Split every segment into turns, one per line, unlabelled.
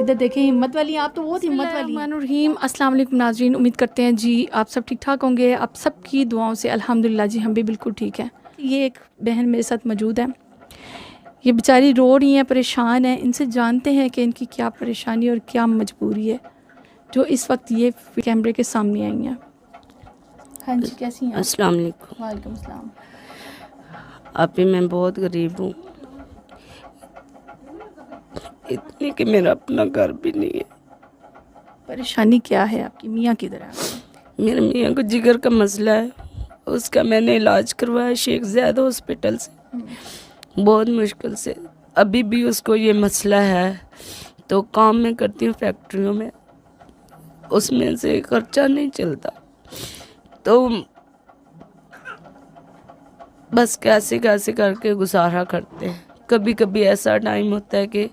इधर देखें, हिम्मत वाली आप तो बहुत हिम्मत वाली हैं। अस्सलाम वालेकुम नाज़रीन, उम्मीद करते हैं जी आप सब ठीक ठाक होंगे। आप सबकी दुआओं से अल्हम्दुलिल्लाह जी हम भी बिल्कुल ठीक हैं। ये एक बहन मेरे साथ मौजूद है, ये बेचारी रो रही हैं, परेशान हैं। इनसे जानते हैं कि इनकी क्या परेशानी और क्या मजबूरी है जो इस वक्त ये कैमरे के सामने आई हैं। हाँ जी, कैसी हैं आप?
अस्सलाम वालेकुम।
वालेकुम अस्सलाम।
अभी मैं बहुत गरीब हूँ, इतनी कि मेरा अपना घर भी नहीं है।
परेशानी क्या है आपकी? मियाँ किधर है?
मेरे मियाँ को जिगर का मसला है, उसका मैंने इलाज करवाया शेख ज़ैद हॉस्पिटल से, बहुत मुश्किल से। अभी भी उसको ये मसला है, तो काम में करती हूँ फैक्ट्रियों में, उसमें से खर्चा नहीं चलता, तो बस कैसे कैसे करके गुजारा करते हैं। कभी कभी ऐसा टाइम होता है कि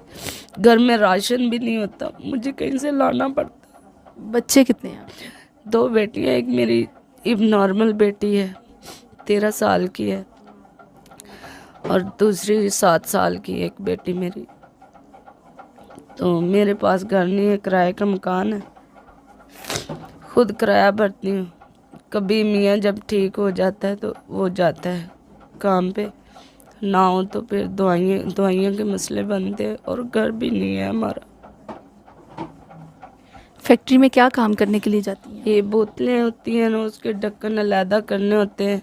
घर में राशन भी नहीं होता, मुझे कहीं से लाना पड़ता है।
बच्चे कितने हैं आपके?
2 बेटियां, एक मेरी एक नॉर्मल बेटी है 13 साल की है, और दूसरी 7 साल की एक बेटी मेरी। तो मेरे पास घर नहीं है, किराए का मकान है, खुद किराया भरती हूँ। कभी मियाँ जब ठीक हो जाता है तो वो जाता है काम पे, ना हो तो फिर दवाइयाँ के मसले बनते हैं, और घर भी नहीं है हमारा।
फैक्ट्री में क्या काम करने के लिए जाती हैं?
ये बोतलें होती हैं ना, उसके ढक्कन अलहदा करने होते हैं।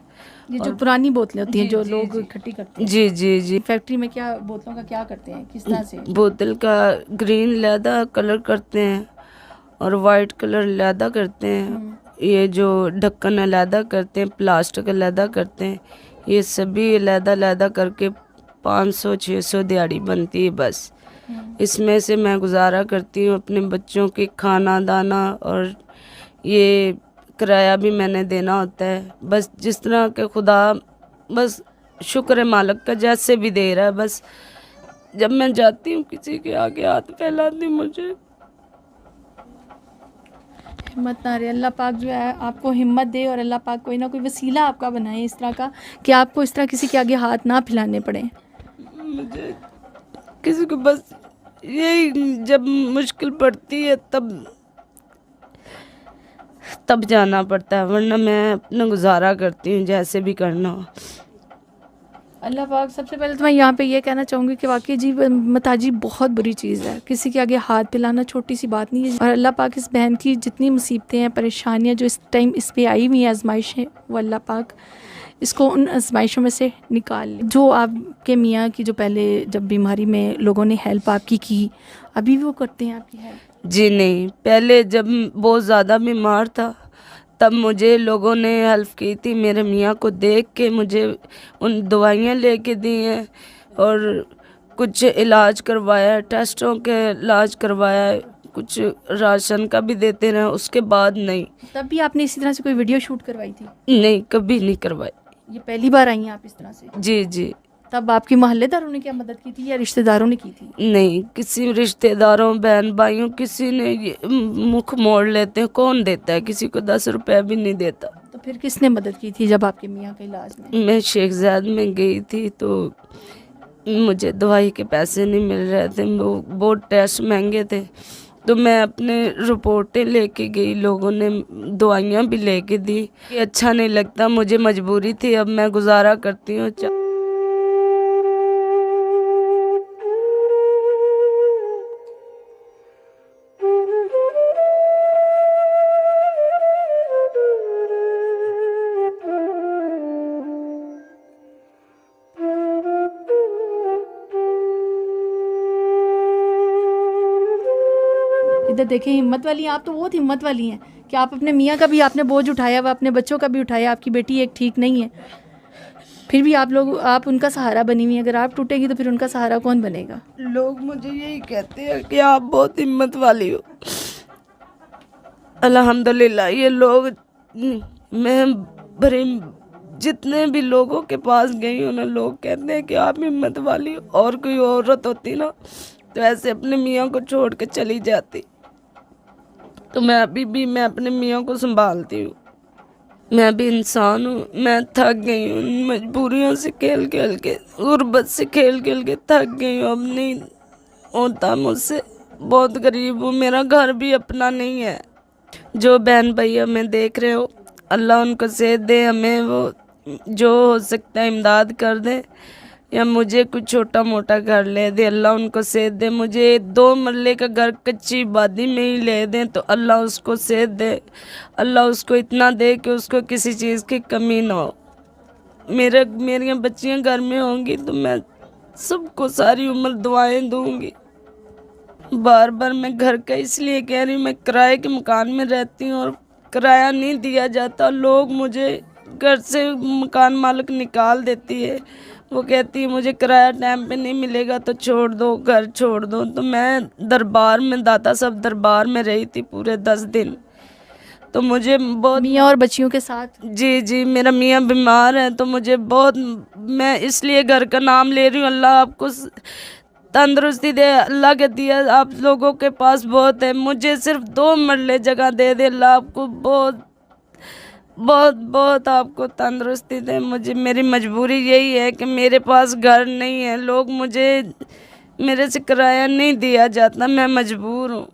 ये जो पुरानी बोतलें होती हैं
जी,
जो
जी,
लोग
जी।
इकट्ठी करते हैं।
जी जी जी।
फैक्ट्री में क्या बोतलों का क्या करते हैं, किस तरह से?
बोतल का ग्रीन लहदा कलर करते हैं और वाइट कलर लहदा करते हैं। ये जो ढक्कन अलहदा करते हैं, प्लास्टिक अलहदा करते हैं, ये सभी अलहदा करके 500-600 दिहाड़ी बनती है बस। इसमें से मैं गुजारा करती हूँ, अपने बच्चों के खाना दाना, और ये किराया भी मैंने देना होता है। बस जिस तरह के खुदा बस शुक्र है मालिक का, जैसे भी दे रहा है। बस जब मैं जाती हूँ किसी के आगे हाथ फैलाती हूँ, मुझे
हिम्मत ना रहे। अल्लाह पाक जो है आपको हिम्मत दे, और अल्लाह पाक कोई ना कोई वसीला आपका बनाए इस तरह का कि आपको इस तरह किसी के आगे हाथ ना फैलाने पड़े।
मुझे किसी को बस यही जब मुश्किल पड़ती है तब जाना पड़ता है, वरना मैं अपना गुजारा करती हूँ जैसे भी करना हो।
अल्लाह पाक, सबसे पहले तो मैं यहाँ पे ये कहना चाहूँगी कि वाकई जी मताजी बहुत बुरी चीज़ है। किसी के आगे हाथ फैलाना छोटी सी बात नहीं है। और अल्लाह पाक इस बहन की जितनी मुसीबतें हैं, परेशानियाँ जो इस टाइम इस पे आई हुई हैं, आजमाइशें, वो अल्लाह पाक इसको उन आजमाइशों में से निकाल ले। जो आपके मियाँ की जो पहले जब बीमारी में लोगों ने हेल्प आपकी की, अभी भी वो करते हैं आपकी हेल्प?
जी नहीं, पहले जब बहुत ज़्यादा बीमार था तब मुझे लोगों ने हेल्प की थी। मेरे मियाँ को देख के मुझे उन दवाइयाँ लेके दी हैं, और कुछ इलाज करवाया, टेस्टों के इलाज करवाया, कुछ राशन का भी देते रहे। उसके बाद नहीं।
तब भी आपने इसी तरह से कोई वीडियो शूट करवाई थी?
नहीं, कभी नहीं करवाई।
ये पहली बार आई हैं आप इस तरह से?
जी जी।
तब आपकी मोहल्लेदारों ने क्या मदद की थी या रिश्तेदारों ने की थी?
नहीं, किसी रिश्तेदारों बहन भाइयों किसी ने ये मुख मोड़ लेते हैं। कौन देता है? किसी को 10 रुपया भी नहीं देता।
तो फिर किसने मदद की थी जब आपके मियाँ के इलाज में?
मैं शेख ज़ैद में गई थी, तो मुझे दवाई के पैसे नहीं मिल रहे थे, वो बहुत टेस्ट महंगे थे, तो मैं अपने रिपोर्टें लेके गई, लोगों ने दवाइयाँ भी लेके दी। ये अच्छा नहीं लगता, मुझे मजबूरी थी, अब मैं गुजारा करती हूँ।
इधर देखें, हिम्मत वाली हैं आप तो बहुत हिम्मत वाली हैं कि आप अपने मियाँ का भी आपने बोझ उठाया, वह अपने बच्चों का भी उठाया। आपकी बेटी एक ठीक नहीं है, फिर भी आप उनका सहारा बनी हुई हैं। अगर आप टूटेगी तो फिर उनका सहारा कौन बनेगा?
लोग मुझे यही कहते हैं कि आप बहुत हिम्मत वाली हो। अल्हम्दुलिल्लाह, ये लोग, मैं बड़े जितने भी लोगों के पास गई हूँ ना, लोग कहते हैं कि आप हिम्मत वाली हो। और कोई औरत होती ना तो ऐसे अपने मियाँ को छोड़ के चली जाती, तो मैं अभी भी मैं अपने मियाँ को संभालती हूँ। मैं भी इंसान हूँ, मैं थक गई हूँ मजबूरियों से खेल खेल के, गुर्बत से खेल खेल के थक गई हूँ। अब नहीं होता मुझसे। बहुत गरीब हूँ, मेरा घर भी अपना नहीं है। जो बहन भाई हमें देख रहे हो, अल्लाह उनको सेहत दे, हमें वो जो हो सकता है इमदाद कर दे, या मुझे कुछ छोटा मोटा घर ले दे, अल्लाह उनको सेहत दे। मुझे 2 मरले का घर कच्ची आबादी में ही ले दें तो अल्लाह उसको सेहत दे, अल्लाह उसको इतना दे कि उसको किसी चीज़ की कमी ना हो। मेरी बच्चियां घर में होंगी तो मैं सबको सारी उम्र दुआएं दूंगी। बार बार मैं घर का इसलिए कह रही हूँ, मैं किराए के मकान में रहती हूँ और किराया नहीं दिया जाता। लोग मुझे घर से मकान मालिक निकाल देती है, वो कहती है मुझे किराया टाइम पे नहीं मिलेगा तो छोड़ दो, घर छोड़ दो। तो मैं दरबार में, दाता साहब दरबार में रही थी पूरे 10 दिन। तो मुझे बहुत,
मियाँ और बच्चियों के साथ?
जी जी, मेरा मियाँ बीमार है तो मुझे बहुत, मैं इसलिए घर का नाम ले रही हूँ। अल्लाह आपको तंदुरुस्ती दे, अल्लाह के दिया आप लोगों के पास बहुत है, मुझे सिर्फ 2 मरले जगह दे दे, अल्लाह आपको बहुत बहुत बहुत आपको तंदुरुस्ती दे। मुझे, मेरी मजबूरी यही है कि मेरे पास घर नहीं है, लोग मुझे, मेरे से किराया नहीं दिया जाता, मैं मजबूर हूँ।